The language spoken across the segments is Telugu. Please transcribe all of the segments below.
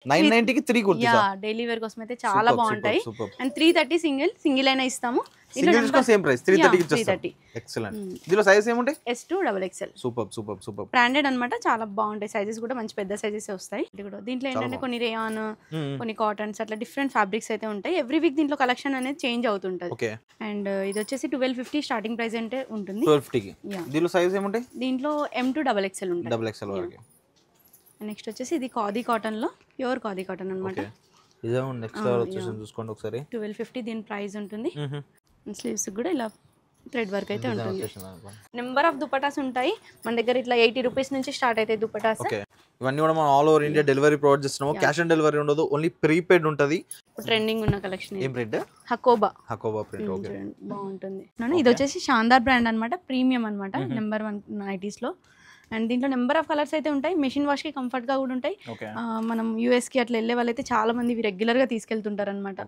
990 కి 3 కుర్తీస్. యా డైలీ వేర్ కోసం అయితే చాలా బాగుంటాయి. అండ్ 330 సింగిల్ అయినా ఇస్తాము. సింగిల్ తీసుకొని సేమ్ ప్రైస్ 330 కి ఇచ్చేస్తాం. ఎక్సలెంట్. దీనిలో సైజెస్ ఏముంటాయి? S2 XXL. సూపర్. బ్రాండెడ్ అన్నమాట, చాలా బాగుంటాయి. సైజెస్ కూడా మంచి పెద్ద సైజెస్ వస్తాయి. దీంట్లో ఏంటంటే కొన్ని రేయాన్, కొన్ని కాటన్స్ అట్లా డిఫరెంట్ ఫ్యాబ్రిక్స్ అయితే ఉంటాయి. ఎవ్రీ వీక్ దీంట్లో కలెక్షన్ అనేది చేంజ్ అవుతుంటది. అండ్ ఇది వచ్చేసి 1250 స్టార్టింగ్ ప్రైస్ అంటే ఉంటుంది. 1250 కి. దీనిలో సైజెస్ ఏముంటాయి? దీంట్లో M2 XXL ఉంటాయి. XXL వరకు. నెక్స్ట్ వచ్చేసి ఇది ఖాదీ కాటన్ లో, ప్యూర్ ఖాదీ కాటన్ అన్నమాట. ఇదే నెక్స్ట్ లెవెల్ వచ్చేసి చూసుకోండి ఒకసారి. 1250 దీని ప్రైస్ ఉంటుంది. స్లీవ్స్ కూడా ఇలా థ్రెడ్ వర్క్ అయితే ఉంటుంది. నెంబర్ ఆఫ్ దుపటాస్ ఉంటాయి మన దగ్గర. ఇట్లా 80 రూపీస్ నుంచి స్టార్ట్ అవుతాయి దుపటాస్. ఇవన్నీ కూడా మనం all over India delivery provide చేస్తున్నాము. క్యాష్ ఆన్ డెలివరీ ఉండదు, ఓన్లీ ప్రీపెయిడ్ ఉంటది. ట్రెండింగ్ ఉన్న కలెక్షన్. ఏం ప్రింట్? హకోబా ప్రింట్. ఓకే, బాగుంటుంది. ఇది వచ్చేసి శాందార్ బ్రాండ్ అన్నమాట, ప్రీమియం అన్నమాట, నెంబర్ 1 నైటీస్ లో. అండ్ దీంట్లో నెంబర్ ఆఫ్ కలర్స్ అయితే ఉంటాయి. మెషిన్ వాష్ కి కంఫర్ట్ గా కూడా ఉంటాయి. మనం యూఎస్ కి అట్లా వెళ్ళే వాళ్ళైతే చాలా మంది ఇవి రెగ్యులర్ గా తీసుకెళ్తుంటారు అనమాట.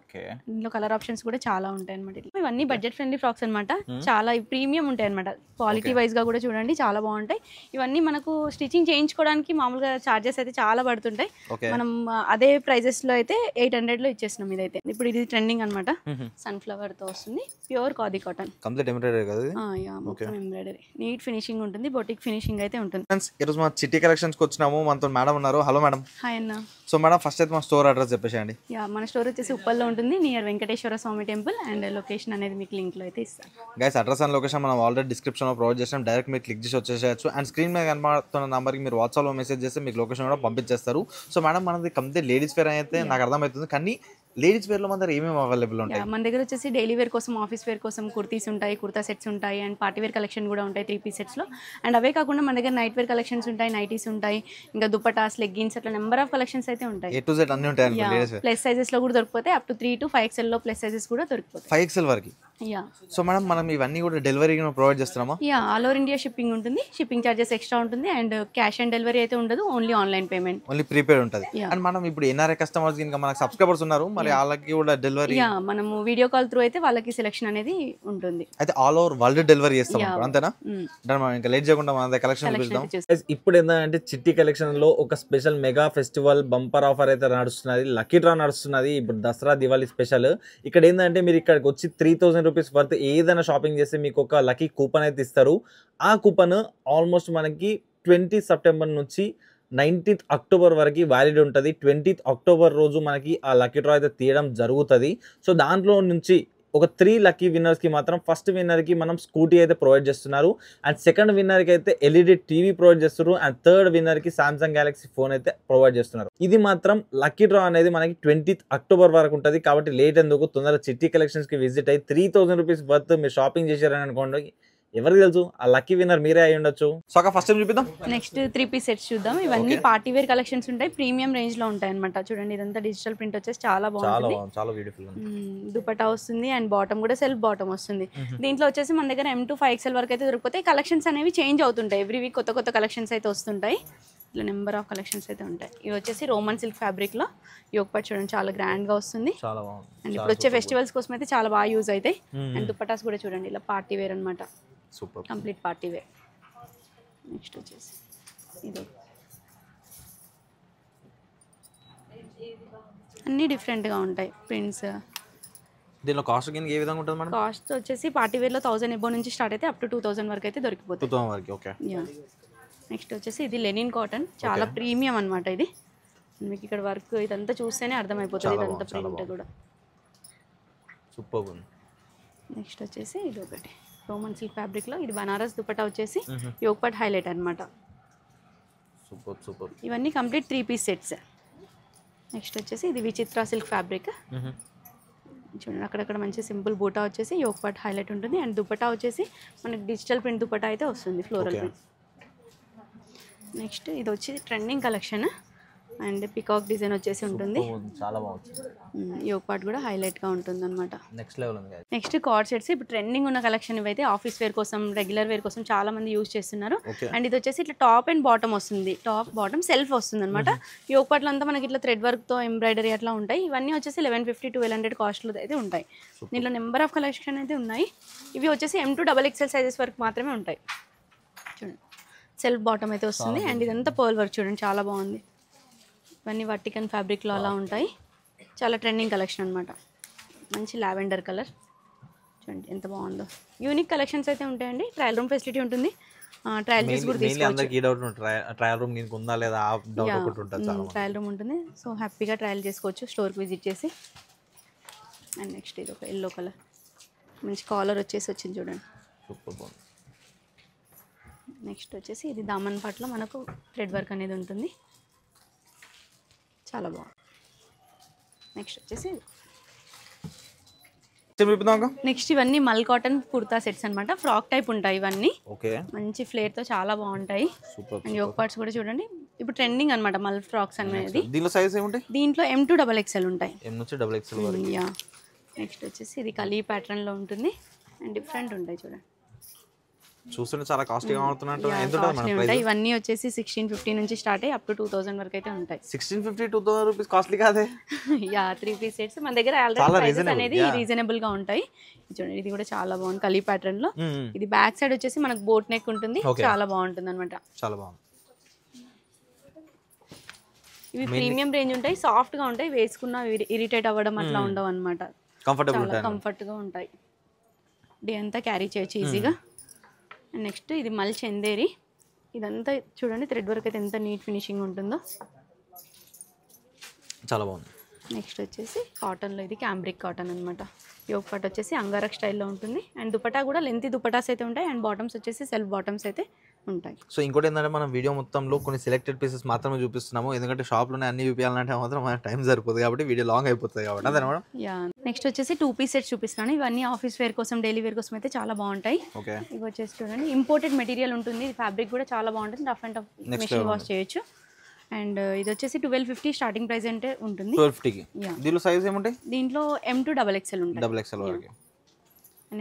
దీంట్లో కలర్ ఆప్షన్స్ కూడా చాలా ఉంటాయి అనమాట. ఇవన్నీ బడ్జెట్ ఫ్రెండ్లీ ఫ్రాక్స్ అనమాట. చాలా ప్రీమియం ఉంటాయి అనమాట. క్వాలిటీ వైజ్ గా కూడా చూడండి చాలా బాగుంటాయి. ఇవన్నీ మనకు స్టిచింగ్ చేయించుకోవడానికి మామూలుగా చార్జెస్ అయితే చాలా పడుతుంటాయి. మనం అదే ప్రైజెస్ లో అయితే 800 లో ఇచ్చేస్తున్నాం. ఇదైతే ఇప్పుడు ఇది ట్రెండింగ్ అనమాట. సన్ఫ్లవర్ తో వస్తుంది, pure khadi cotton. Complete embroidery కదా ఇది? మొత్తం ఎంబ్రాయిడరీ, నీట్ ఫినిషింగ్ ఉంటుంది. బొటిక్ ఫినిషింగ్ అయితే ఉంటుంది. ఫ్రెండ్స్ ఈ రోజు మా చిట్టి కలెక్షన్స్ కి వచ్చినాము. మనతో మేడం ఉన్నారు. Hello madam. హాయ్ అన్న. సో మేడం ఫస్ట్ అయితే మా స్టోర్ అడ్రస్ చెప్పేసేయండి. మన స్టోర్ వచ్చేసి ఉప్పల్లో ఉంటుంది, near Venkateswara Swamy temple. And location అనేది మీకు లింక్ లో అయితే ఇస్తాను. గైస్ అడ్రస్ అండ్ లొకేషన్ మనం ఆల్రెడీ డిస్క్రిప్షన్ లో ప్రొవైడ్ చేసాం. డైరెక్ట్ మీరు క్లిక్ చేసి వచ్చేసేయచ్చు. అండ్ స్క్రీన్ మీద కనబడుతున్న నంబర్ కి మీరు వాట్సాప్ లో మెసేజ్ చేస్తే మీకు లొకేషన్ కూడా పంపించేస్తారు. సో మేడం మనది కంప్లీట్ లేడీస్ వేర్ అయితే నాకు అర్థమవుతుంది, కానీ లేడీస్ వేర్ లో మన దగ్గర ఏమేమి అవైలబుల్ ఉంటాయి? మన దగ్గర వచ్చేసి డైలీ వేర్ కోసం, ఆఫీస్ వేర్ కోసం కుర్తీస్ ఉంటాయి, కుర్తా సెట్స్ ఉంటాయి. అండ్ పార్టీ వేర్ కలెక్షన్ కూడా ఉంటాయి 3 పీస్ సెట్స్ లో. అండ్ అవే కాకుండా మన దగ్గర నైట్ వేర్ కలెక్షన్స్ ఉంటాయి, నైటీస్ ఉంటాయి, ఇంకా దుపటాస్, లెగ్గిన్స్, అట్లా నెంబర్ ఆఫ్ కలెక్షన్స్ అయితే ఉంటాయి. A to Z అన్ని ఉంటాయి. ప్లస్ సైజెస్ లో కూడా దొరికిపోతాయి. అప్ టు 3 to 5XL లో ప్లస్ సైజెస్ కూడా దొరికిపోతాయి. 5XL వరకు. సో మేడం మనం ఇవన్నీ కూడా డెలివరీ ప్రొవైడ్ చేస్తున్నామా? ఆల్ ఓవర్ ఇండియా షిప్పింగ్ ఉంటుంది. షిప్పింగ్ చార్జెస్ ఎక్స్ట్రా ఉంటుంది. అండ్ క్యాష్ ఆన్ డెలివరీ అయితే ఉండదు, only online payment, only prepaid ఉంటుంది. అండ్ మనం ఇప్పుడు ఎన్ఆర్ఐ కస్టమర్స్ ఇంకా మనకు సబ్స్క్రైబర్స్ ఉన్నారు, మరి వాళ్ళకి కూడా డెలివరీ మనము వీడియో కాల్ త్రూ అయితే వాళ్ళకి సెలెక్షన్ అనేది ఉంటుంది. అయితే ఆల్ ఓవర్ వరల్డ్ డెలివరీ చేస్తాం అంతేనా? మనం ఇంకా లేట్ చేయకుండా మన కలెక్షన్ చూద్దాం. ఇప్పుడు ఏంటంటే చిట్టి కలెక్షన్ లో ఒక special mega festival bumper offer అయితే నడుస్తున్నది. లక్కీ డ్రా నడుస్తున్నది ఇప్పుడు దసరా దివాళీ స్పెషల్. ఇక్కడ ఏంటంటే మీరు ఇక్కడికి వచ్చి 3000 రూపీస్ వర్త్ ఏదైనా షాపింగ్ చేస్తే మీకు ఒక లక్కీ కూపన్ అయితే ఇస్తారు. ఆ కూపన్ ఆల్మోస్ట్ మనకి 20 సెప్టెంబర్ నుంచి 19th అక్టోబర్ వరకు వ్యాలిడ్ ఉంటుంది. 20th అక్టోబర్ రోజు మనకి ఆ లక్కీ డ్రా అయితే తీయడం జరుగుతుంది. సో దాంట్లో నుంచి ఒక 3 లక్కీ విన్నర్స్కి మాత్రం ఫస్ట్ విన్నర్కి మనం స్కూటీ అయితే ప్రొవైడ్ చేస్తున్నారు. అండ్ సెకండ్ విన్నర్కి అయితే LED టీవీ ప్రొవైడ్ చేస్తున్నారు. అండ్ థర్డ్ విన్నర్కి సామ్సంగ్ గ్యాలక్సీ ఫోన్ అయితే ప్రొవైడ్ చేస్తున్నారు. ఇది మాత్రం లక్కీ డ్రా అనేది మనకి 20th అక్టోబర్ వరకు ఉంటుంది. కాబట్టి లేట్ ఎందుకు, తొందరగా చిట్టి కలెక్షన్స్కి విజిట్ అయ్యి 3000 రూపీస్ వర్త్ మీరు షాపింగ్ చేశారని అనుకోండి, ఎవరికి తెలుసు ఆ లక్కీ విన్నర్ మీరే అయి ఉండొచ్చు. సో ఫస్ట్ టైం చూపిద్దాం. నెక్స్ట్ 3 పీస్ సెట్స్ చూద్దాం. ఇవన్నీ పార్టీ వేర్ కలెక్షన్స్ ఉంటాయి, ప్రీమియం రేంజ్ లో ఉంటాయి అనమాట. చూడండి ఇదంతా డిజిటల్ ప్రింట్ వచ్చేసి చాలా బాగుంటుంది, చాలా బ్యూటిఫుల్. దుపట్టా వస్తుంది అండ్ బాటమ్ కూడా సెల్ఫ్ బాటమ్ వస్తుంది. దీంట్లో వచ్చేసి మన దగ్గర M to 5XL వరకు అయితే దొరికిపోతాయి. కలెక్షన్స్ అనేవి చేంజ్ అవుతుంటాయి, ఎవ్రీ వీక్ కొత్త కలెక్షన్స్ అయితే వస్తుంటాయి. ఇట్లా నెంబర్ ఆఫ్ కలెక్షన్స్ అయితే ఉంటాయి. ఇవి వచ్చేసి రోమన్ సిల్క్ ఫ్యాబ్రిక్ లో యోగ్ పార్ట్ చూడండి చాలా గ్రాండ్ గా వస్తుంది. అండ్ ఇప్పుడు వచ్చే ఫెస్టివల్స్ కోసం అయితే చాలా బాగా యూజ్ అవుతాయి. అండ్ దుపట్టాస్ కూడా చూడండి ఇలా పార్టీ వేర్ అనమాట, super complete party wear. Next వచ్చేసి ఇది అన్ని డిఫరెంట్ గా ఉంటాయి ప్రింట్స్. దీనిలో కాస్ట్ ఏ విధంగా ఉంటుంది మేడం? కాస్ట్ వచ్చేసి పార్టీ వేర్ లో 1000 ఎబో నుంచి స్టార్ట్ అయితే అప్ టు 2000 వరకు అయితే దొరికిపోతుంది. 2000 వరకు. ఓకే. నెక్స్ట్ వచ్చేసి ఇది లెనిన్ కాటన్, చాలా ప్రీమియం అనమాట. ఇది మీకు ఇక్కడ వర్క్ ఇదంతా చూస్తేనే అర్థమైపోతుంది, ఇదంతా ప్రింట్ కూడా సూపర్ ఉంది. నెక్స్ట్ వచ్చేసి ఇది ఒకటి రోమన్ సిల్క్ ఫ్యాబ్రిక్ లో, ఇది బనారస్ దుపట్టా వచ్చేసి యోగ్ పార్ట్ హైలైట్ అనమాట. సూపర్. ఇవన్నీ కంప్లీట్ 3 పీస్ సెట్స్. నెక్స్ట్ వచ్చేసి ఇది విచిత్ర సిల్క్ ఫ్యాబ్రిక్ చూడండి, అక్కడక్కడ మంచి సింపుల్ బూటా వచ్చేసి యోగ్ పార్ట్ హైలైట్ ఉంటుంది. అండ్ దుపట్టా వచ్చేసి మనకి డిజిటల్ ప్రింట్ దుపట్టా అయితే వస్తుంది, ఫ్లోరల్ ప్రింట్. నెక్స్ట్ ఇది వచ్చి trending collection and peacock design వచ్చేసి ఉంటుంది, చాలా బాగుంది. యోగ్ పార్ట్ కూడా హైలైట్ గా ఉంటుంది అనమాట. నెక్స్ట్ లెవెల్ ఉంది. నెక్స్ట్ కార్డ్ సెట్స్ ఇప్పుడు ట్రెండింగ్ ఉన్న కలెక్షన్ ఇవైతే ఆఫీస్ వేర్ కోసం, రెగ్యులర్ వేర్ కోసం చాలా మంది యూజ్ చేస్తున్నారు. అండ్ ఇది వచ్చేసి ఇట్లా టాప్ అండ్ బాటమ్ వస్తుంది, టాప్ బాటమ్ సెల్ఫ్ వస్తుంది అనమాట. యోగ్ పార్ట్లో అంతా మనకి ఇట్లా థ్రెడ్ వర్క్ తో ఎంబ్రాయిడరీ అట్లా ఉంటాయి. ఇవన్నీ వచ్చేసి 1150 to 1200 కాస్ట్లో అయితే ఉంటాయి. దీంట్లో నెంబర్ ఆఫ్ కలెక్షన్ అయితే ఉన్నాయి. ఇవి వచ్చేసి M to XXL సైజెస్ వరకు మాత్రమే ఉంటాయి. చూడండి సెల్ఫ్ బాటమ్ అయితే వస్తుంది. అండ్ ఇదంతా పర్ల్ వర్క్ చూడండి చాలా బాగుంది. ఇవన్నీ వర్టికన్ ఫ్యాబ్రిక్లో అలా ఉంటాయి. చాలా ట్రెండింగ్ కలెక్షన్ అనమాట. మంచి లావెండర్ కలర్ చూడండి ఎంత బాగుందో. యూనిక్ కలెక్షన్స్ అయితే ఉంటాయండి. ట్రయల్ రూమ్ ఫెసిలిటీ ఉంటుంది. ట్రయల్ చేసి కూడా తీసుకోవచ్చు. ట్రయల్ రూమ్ ఉందా లేదా ట్రయల్ రూమ్ ఉంటుంది. సో హ్యాపీగా ట్రయల్ చేసుకోవచ్చు స్టోర్కి విజిట్ చేసి. అండ్ నెక్స్ట్ ఇది ఒక ఎల్లో కలర్ మంచి కాలర్ వచ్చేసి వచ్చింది చూడండి. నెక్స్ట్ వచ్చేసి ఇది దామన్ పాట్లో మనకు థ్రెడ్ వర్క్ అనేది ఉంటుంది. చాలా బాగుంది. నెక్స్ట్ వచ్చేసి నెక్స్ట్ ఇవన్నీ మల్ కాటన్ కుర్తా సెట్స్ అన్నమాట. ఫ్రాక్ టైప్ ఉంటాయి ఇవన్నీ. మంచి ఫ్లేర్ తో చాలా బాగుంటాయి. అండ్ యోక్ పార్ట్స్ కూడా చూడండి. ఇప్పుడు ట్రెండింగ్ అన్నమాట మల్ ఫ్రాక్స్ అనేది. దీంట్లో సైజ్ ఏముంటాయి? దీంట్లో M to XXL ఉంటాయి. M నుంచి XXL వరకు. యా. నెక్స్ట్ వచ్చేసి ఇది కలీ ప్యాటర్న్ లో ఉంటుంది అండ్ డిఫరెంట్ ఉంటాయి చూడండి. చూస్తుంటే చాలా కాస్ట్లీగా అవుతున్నట్టు. ఎంత ఉంటుంది మన ప్రైస్? ఇవన్నీ వచ్చేసి 1650 నుంచి స్టార్ట్ అయ్యి అప్ టు 2000 వరకు అయితే ఉంటాయి. 1650 2000 రూపీస్ కాస్ట్లీ కాదే. యా 3 పీస్ సెట్స్ మన దగ్గర ఆల్రెడీ ప్రైసెస్ అనేది రీజనబుల్ గా ఉంటాయి. చూడండి ఇది కూడా చాలా బాగుంది కలీ ప్యాటర్న్ లో. ఇది బ్యాక్ సైడ్ వచ్చేసి మనకు బోట్ నెక్ ఉంటుంది. చాలా బాగుంటుంది అన్నమాట. చాలా బాగుంది. ఇవి ప్రీమియం రేంజ్ ఉంటాయి. సాఫ్ట్ గా ఉంటాయి. వేసుకున్నా ఇరిటేట్ అవ్వడం అట్లా ఉండవు అన్నమాట. కంఫర్ట్ గా ఉంటాయి. డే అంతా క్యారీ చేయొచ్చు ఈజీగా. అండ్ నెక్స్ట్ ఇది మల్ చందేరి. ఇదంతా చూడండి థ్రెడ్ వర్క్ అయితే ఎంత నీట్ ఫినిషింగ్ ఉంటుందో. చాలా బాగుంది. నెక్స్ట్ వచ్చేసి కాటన్లో ఇది క్యాంబ్రిక్ కాటన్ అనమాట. యోక్ పార్ట్ వచ్చేసి అంగారక్ స్టైల్లో ఉంటుంది. అండ్ దుపట్టా కూడా లెంతీ దుపటాస్ అయితే ఉంటాయి. అండ్ బాటమ్స్ వచ్చేసి సెల్ఫ్ బాటమ్స్ అయితే ఉంటాయి. సో ఇంకోటి ఏంటంటే మనం వీడియో మొత్తంలో కొన్ని సెలెక్టెడ్ పీసెస్ మాత్రమే చూపిస్తున్నాము. ఎందుకంటే షాప్లోనే అన్ని చూపించాలంటే మాత్రం మన టైం సరిపోతుంది కాబట్టి వీడియో లాంగ్ అయిపోతుంది కాబట్టి అదే మేడం. యా నెక్స్ట్ వచ్చేసి 2 పీస్ సెట్స్ చూపిస్తున్నాను. ఇవన్నీ ఆఫీస్ వేర్ కోసం డైలీ వేర్ కోసం అయితే చాలా బాగుంటాయి. ఇవి వచ్చేసి చూడండి ఇంపోర్టెడ్ మెటీరియల్ ఉంటుంది. ఫ్యాబ్రిక్ కూడా చాలా బాగుంటుంది. Rough and tough machine wash చేయొచ్చు. అండ్ ఇది వచ్చేసి 1250 స్టార్టింగ్ ప్రైస్ అంటే ఉంటుంది. 1250కి. దీనిలో సైజ్ ఏముంటాయి? దీంట్లో M to XXL ఉంటుంది. XXL వరకు.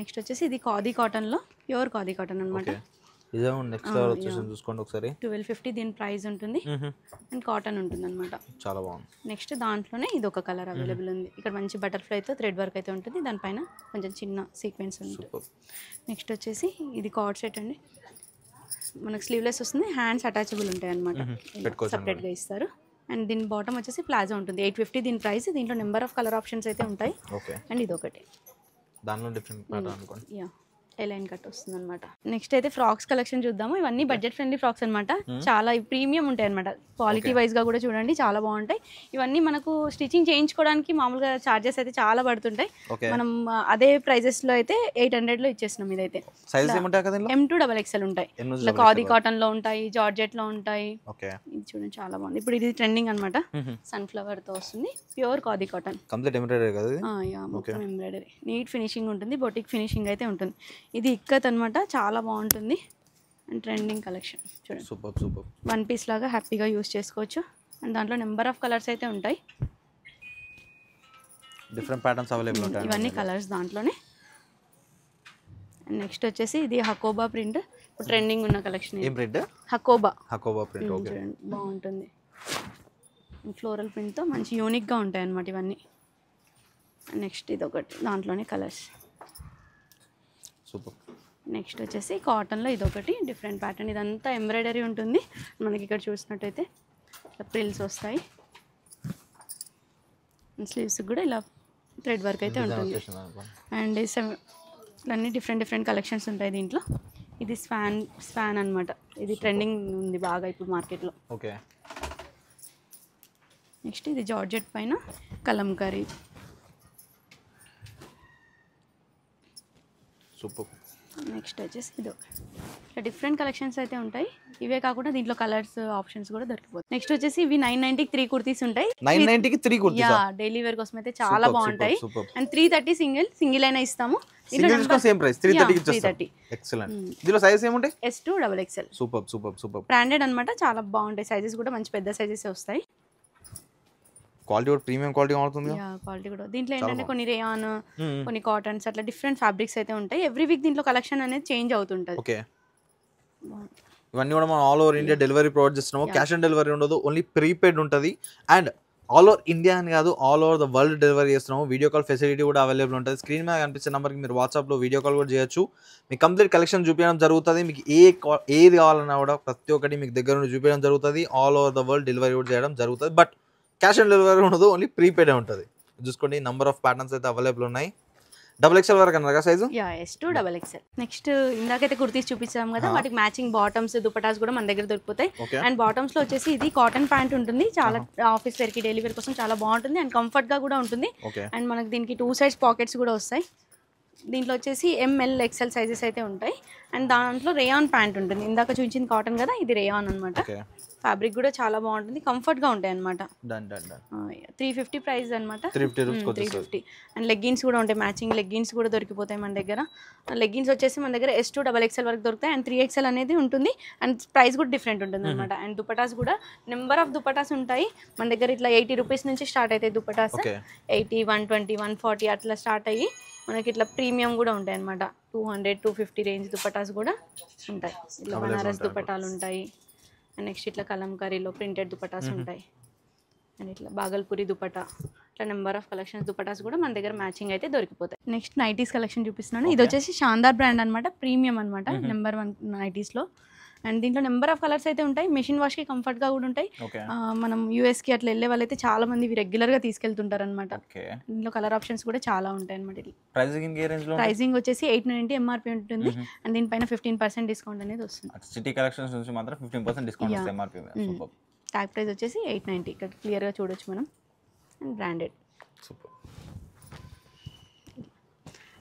నెక్స్ట్ వచ్చేసి ఇది ఖాదీ కాటన్ లో ప్యూర్ ఖాదీ కాటన్ అన్నమాట. ఇదే నెక్స్ట్ లెవెల్ వచ్చేసి చూసుకోండి ఒకసారి. 1250 దీని ప్రైస్ ఉంటుంది. అండ్ కాటన్ ఉంటుంది అన్నమాట. చాలా బాగుంది. నెక్స్ట్ దాంట్లోనే ఇది ఒక కలర్ అవైలబుల్ ఉంది. ఇక్కడ మంచి బటర్ఫ్లై తో థ్రెడ్ వర్క్ అయితే ఉంటుంది. దానిపైన కొంచెం చిన్న సీక్వెన్స్ ఉంటుంది. నెక్స్ట్ వచ్చేసి ఇది కార్డ్ సెట్ అండి. మనకు స్లీవ్లెస్ వస్తుంది. హ్యాండ్స్ అటాచబుల్ ఉంటాయి అన్నమాట. సపరేట్ గా ఇస్తారు. అండ్ దీని బాటమ్ వచ్చేసి ప్లాజో ఉంటుంది. 850 దీని ప్రైస్. దీంట్లో నెంబర్ ఆఫ్ కలర్ ఆప్షన్స్ అయితే ఉంటాయి. అండ్ ఇది ఒకటి దానిలో డిఫరెంట్ ప్యాటర్న్ అనుకోండి. యా లైన్ కట్ వస్తుంది అనమాట. నెక్స్ట్ అయితే ఫ్రాక్స్ కలెక్షన్ చూద్దాము. ఇవన్నీ బడ్జెట్ ఫ్రెండ్లీ ఫ్రాక్స్ అనమాట. చాలా ప్రీమియం ఉంటాయి అనమాట. క్వాలిటీ వైజ్ గా కూడా చూడండి చాలా బాగుంటాయి. ఇవన్నీ మనకు స్టిచింగ్ చేయించుకోవడానికి మామూలుగా చార్జెస్ అయితే చాలా పడుతుంటాయి. మనం అదే ప్రైజెస్ లో అయితే 800 లో ఇచ్చేస్తున్నాం. ఇదైతే M to XXL ఉంటాయి. ఖాదీ కాటన్ లో ఉంటాయి, జార్జెట్ లో ఉంటాయి. ఇది చూడండి చాలా బాగుంది. ఇప్పుడు ఇది ట్రెండింగ్ అనమాట. సన్ఫ్లవర్ తో వస్తుంది. Pure khadi cotton. Complete embroidery కదా ఇది? మొత్తం ఎంబ్రాయిడరీ. నీట్ ఫినిషింగ్ ఉంటుంది. బొటిక్ ఫినిషింగ్ అయితే ఉంటుంది. ఇది ఇక్కత్ అనమాట. చాలా బాగుంటుంది. అండ్ ట్రెండింగ్ కలెక్షన్ చూడండి. Super super. 1 పీస్ లాగా హ్యాపీగా యూస్ చేసుకోవచ్చు. అండ్ దాంట్లో నెంబర్ ఆఫ్ కలర్స్ అయితే ఉంటాయి. డిఫరెంట్ ప్యాటర్న్స్ అవైలబుల్ ఉంటాయి. ఇవన్నీ కలర్స్ దాంట్లోనే. అండ్ నెక్స్ట్ వచ్చేసి ఇది హకోబా ప్రింట్. ట్రెండింగ్ ఉన్న కలెక్షన్. ఏం ప్రింట్? హకోబా ప్రింట్. ఓకే బాగుంటుంది. ఫ్లోరల్ ప్రింట్తో మంచి యూనిక్గా ఉంటాయి అన్నమాట ఇవన్నీ. నెక్స్ట్ ఇది ఒకటి దాంట్లోనే కలర్స్. సూపర్. నెక్స్ట్ వచ్చేసి కాటన్లో ఇదొకటి డిఫరెంట్ ప్యాటర్న్. ఇదంతా ఎంబ్రాయిడరీ ఉంటుంది. మనకి ఇక్కడ చూసినట్టయితే ప్రిల్స్ వస్తాయి. స్లీవ్స్ కూడా ఇలా థ్రెడ్ వర్క్ అయితే ఉంటుంది. అండ్ ఇవన్నీ డిఫరెంట్ కలెక్షన్స్ ఉంటాయి దీంట్లో. ఇది స్పాన్ అనమాట. ఇది ట్రెండింగ్ ఉంది బాగా ఇప్పుడు మార్కెట్లో. ఓకే. నెక్స్ట్ ఇది జార్జెట్ పైన కలంకారీ. సూపర్. నెక్స్ట్ వచ్చేసి ఇది డిఫరెంట్ కలెక్షన్స్ అయితే ఉంటాయి. ఇవే కాకుండా దీంట్లో కలర్స్ ఆప్షన్స్ కూడా దొరికిపోతాయి. నెక్స్ట్ వచ్చేసి ఇవి 990కి 3 కుర్తీస్ ఉంటాయి. 990కి 3 కుర్తీస్. యా డైలీ వేర్ కోసం అయితే చాలా బాగుంటాయి. అండ్ 330 సింగిల్ అయినా ఇస్తాము. సేమ్ ప్రైస్ 330 కి ఇస్తాము. ఎక్సలెంట్. దీనిలో సైజ్ ఏముంటాయి? S to XXL. Super. Branded అన్నమాట. చాలా బాగుంటాయి. సైజెస్ కూడా మంచి పెద్ద సైజెస్ వస్తాయి. క్వాలిటీ కూడా ప్రీమియం క్వాలిటీ అవుతుంది. యా క్వాలిటీ కూడా. దీంట్లో ఏంటంటే కొన్ని రేయాన్, కొన్ని కాటన్స్ అట్లా డిఫరెంట్ ఫ్యాబ్రిక్స్ అయితే ఉంటాయి. ఎవ్రీ వీక్ దీంట్లో కలెక్షన్ అనేది చేంజ్ అవుతుంటది. ఓకే. ఇవన్నీ కూడా మనం all over India delivery provide చేస్తున్నాము. క్యాష్ ఆన్ డెలివరీ ఉండదు. ఓన్లీ ప్రీపెయిడ్ ఉంటుంది. అండ్ ఆల్ ఓవర్ ఇండియా అని కాదు, all over the world delivery చేస్తున్నాము. వీడియో కాల్ ఫెసిలిటీ కూడా అవైలబుల్ ఉంటుంది. స్క్రీన్ మీద కనిపించే నెంబర్కి మీరు వాట్సాప్లో వీడియో కాల్ కూడా చేయొచ్చు. మీకు కంప్లీట్ కలెక్షన్ చూపించడం జరుగుతుంది. మీకు ఏది కావాలన్నా కూడా ప్రతి ఒక్కటి మీకు దగ్గర నుండి చూపించడం జరుగుతుంది. All over the world delivery కూడా చేయడం జరుగుతుంది. బట్ క్యాష్ ఆన్ డెలివరీ ఉండదు, ఓన్లీ ప్రీపెయిడ్ ఉంటుంది. చూసుకోండి నంబర్ ఆఫ్ ప్యాటర్న్స్ అయితే అవైలబుల్ ఉన్నాయి. XXL వరకు అన్నారు సైజు. S2 XXL. నెక్స్ట్ ఇందాకైతే కుర్తీస్ చూపించాం కదా, వాటికి మ్యాచింగ్ బాటమ్స్ దుపటాస్ కూడా మన దగ్గర దొరుకుతాయి. అండ్ బాటమ్స్ లో వచ్చేసి ఇది కాటన్ ప్యాంట్ ఉంటుంది, చాలా ఆఫీస్ వేర్ కి డైలీ వేర్ కోసం చాలా బాగుంటుంది అండ్ కంఫర్ట్ గా కూడా ఉంటుంది. అండ్ మనకి దీనికి 2 సైడ్స్ పాకెట్స్ కూడా వస్తాయి. దీంట్లో వచ్చేసి ML XL సైజెస్ అయితే ఉంటాయి. అండ్ దాంట్లో రేయాన్ ప్యాంట్ ఉంటుంది. ఇందాక చూపించింది కాటన్ కదా, ఇది రేయాన్ అనమాట. ఫ్యాబ్రిక్ కూడా చాలా బాగుంటుంది, కంఫర్ట్ గా ఉంటాయి అనమాట. 350 ప్రైస్ అనమాట. 350. అండ్ లెగ్గిన్స్ కూడా ఉంటాయి, మ్యాచింగ్ లెగ్గిన్స్ కూడా దొరికిపోతాయి మన దగ్గర. లెగ్గిన్స్ వచ్చేసి మన దగ్గర S2 XXL వరకు దొరుకుతాయి అండ్ 3XL అనేది ఉంటుంది. అండ్ ప్రైస్ కూడా డిఫరెంట్ ఉంటుంది అనమాట. అండ్ దుపటాస్ కూడా నెంబర్ ఆఫ్ దుపటాస్ ఉంటాయి మన దగ్గర. ఇట్లా 80 రూపీస్ నుంచి స్టార్ట్ అవుతాయి దుపటాస్. 80, 120, 140 అట్లా స్టార్ట్ అయ్యి మనకి ఇట్లా ప్రీమియం కూడా ఉంటాయి అనమాట. 200, 250 రేంజ్ దుపటాస్ కూడా ఉంటాయి. ఇట్లా బనారస్ దుపటాలు ఉంటాయి. అండ్ నెక్స్ట్ ఇట్లా కలంకారీలో ప్రింటెడ్ దుపటాస్ ఉంటాయి. అండ్ ఇట్లా బాగల్పూరి దుపటా, ఇట్లా నెంబర్ ఆఫ్ కలెక్షన్స్ దుపటాస్ కూడా మన దగ్గర మ్యాచింగ్ అయితే దొరికిపోతాయి. నెక్స్ట్ నైటీస్ కలెక్షన్ చూపిస్తున్నాను. ఇది వచ్చేసి శాందార్ బ్రాండ్ అనమాట, ప్రీమియం అనమాట, నెంబర్ 1 నైటీస్లో. అండ్ దీంట్లో నెంబర్ ఆఫ్ కలర్స్ అయితే ఉంటాయి. మెషిన్ వాష్కి కంఫర్ట్గా కూడా ఉంటాయి. మనం యూఎస్కి అట్లా వెళ్ళే వాళ్ళైతే చాలా మంది ఇవి రెగ్యులర్గా తీసుకెళ్తుంటారు అనమాట. దీంట్లో కలర్ ఆప్షన్స్ కూడా చాలా ఉంటాయి అనమాట. ఇది ప్రైసింగ్ వచ్చేసి 890 MRP ఉంటుంది. అండ్ దీనిపైన 15% డిస్కౌంట్ అనేది వస్తుంది. సిటీ కలెక్షన్స్ నుంచి మాత్రం 15% డిస్కౌంట్ వస్తుంది MRP మీద. సూపర్. ట్యాగ్ ప్రైస్ వచ్చేసి 890. ఇక్కడ క్లియర్గా చూడొచ్చు మనం. And branded. సూపర్.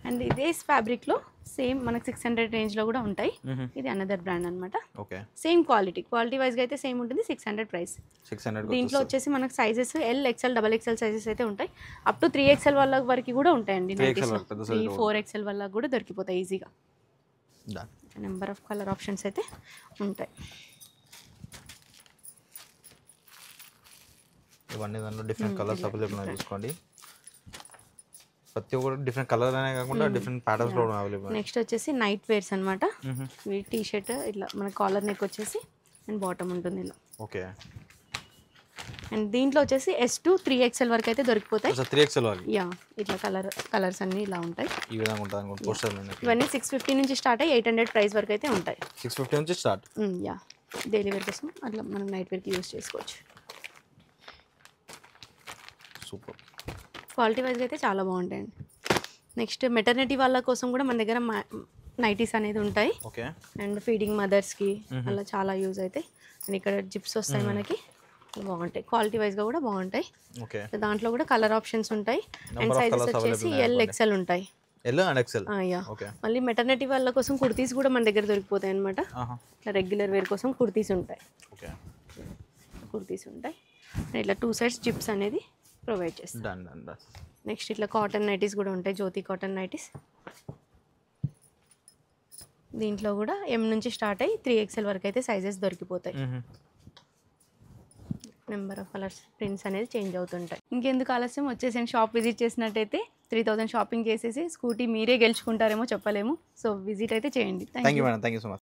అండ్ ఇదే ఫ్యాబ్రిక్లో సేమ్ మనకు 600 రేంజ్లో కూడా ఉంటాయి. ఇది అనదర్ బ్రాండ్ అనమాట. సేమ్ క్వాలిటీ వైజ్గా అయితే సేమ్ ఉంటుంది. 600 ప్రైస్. దీంట్లో వచ్చేసి మనకు sizes L, XL, XXL sizes అయితే ఉంటాయి. అప్ టు 3XL వాళ్ళ వరకు కూడా ఉంటాయండి. 3, 4XL వాళ్ళకి కూడా దొరికిపోతాయి ఈజీగా. నెంబర్ ఆఫ్ కలర్ ఆప్షన్స్ అయితే ఉంటాయి. ఇవన్నీ దాంట్లో డిఫరెంట్ కలర్స్ అవైలబుల్ చూసుకోండి. ప్రతి ఒక్కటి డిఫరెంట్ కలర్ అనే కాకుండా డిఫరెంట్ ప్యాటర్న్స్ లో అవైలబుల్. నెక్స్ట్ వచ్చేసి నైట్ వేర్స్ అన్నమాట. ఈ టీ షర్ట్ ఇట్లా మన కాలర్ నెక్ వచ్చేసి అండ్ బాటమ్ ఉంటుంది ఇలా. ఓకే. అండ్ దీంట్లో వచ్చేసి S2 3XL వరకు అయితే దొరికిపోతాయి. 3XL వరకు. యా, ఇట్లా కలర్స్ అన్ని ఇలా ఉంటాయి. ఈ విధంగా ఉంటుంది అనుకో. పోస్టర్ ఇవన్నీ 650 నుంచి స్టార్ట్ అయ్యి 800 ప్రైస్ వరకు అయితే ఉంటాయి. 650 నుంచి స్టార్ట్. యా, డైలీ వేర్ కోసం అట్లా మనం నైట్ వేర్కి యూస్ చేసుకోవచ్చు. సూపర్. క్వాలిటీ వైజ్గా అయితే చాలా బాగుంటాయండి. నెక్స్ట్ మెటర్నిటీ వాళ్ళ కోసం కూడా మన దగ్గర నైటీస్ అనేది ఉంటాయి. ఓకే. అండ్ ఫీడింగ్ మదర్స్కి అలా చాలా యూజ్ అవుతాయి. అండ్ ఇక్కడ జిప్స్ వస్తాయి మనకి, బాగుంటాయి. క్వాలిటీ వైజ్గా కూడా బాగుంటాయి. ఓకే. దాంట్లో కూడా కలర్ ఆప్షన్స్ ఉంటాయి. అండ్ సైజెస్ వచ్చేసి L, XL ఉంటాయి. L and XL. మళ్ళీ మెటర్నిటీ వాళ్ళ కోసం కుర్తీస్ కూడా మన దగ్గర దొరికిపోతాయి అనమాట. ఇట్లా రెగ్యులర్ వేర్ కోసం కుర్తీస్ ఉంటాయి. ఇట్లా 2 సైడ్స్ జిప్స్ అనేది ప్రొవైడ్ చేస్తాం. నెక్స్ట్ ఇట్లా కాటన్ నైటీస్ కూడా ఉంటాయి, జ్యోతి కాటన్ నైటీస్. దీంట్లో కూడా M నుంచి స్టార్ట్ అయ్యి 3XL వరకు అయితే సైజెస్ దొరికిపోతాయి. నెంబర్ ఆఫ్ కలర్స్, ప్రింట్స్ అనేది చేంజ్ అవుతుంటాయి. ఇంకెందుకు ఆలస్యం, వచ్చేసి షాప్ విజిట్ చేసినట్టయితే 3000 షాపింగ్ చేసేసి స్కూటీ మీరే గెలుచుకుంటారేమో చెప్పలేము. సో విజిట్ అయితే చేయండి. Thank you madam. Thank you so much.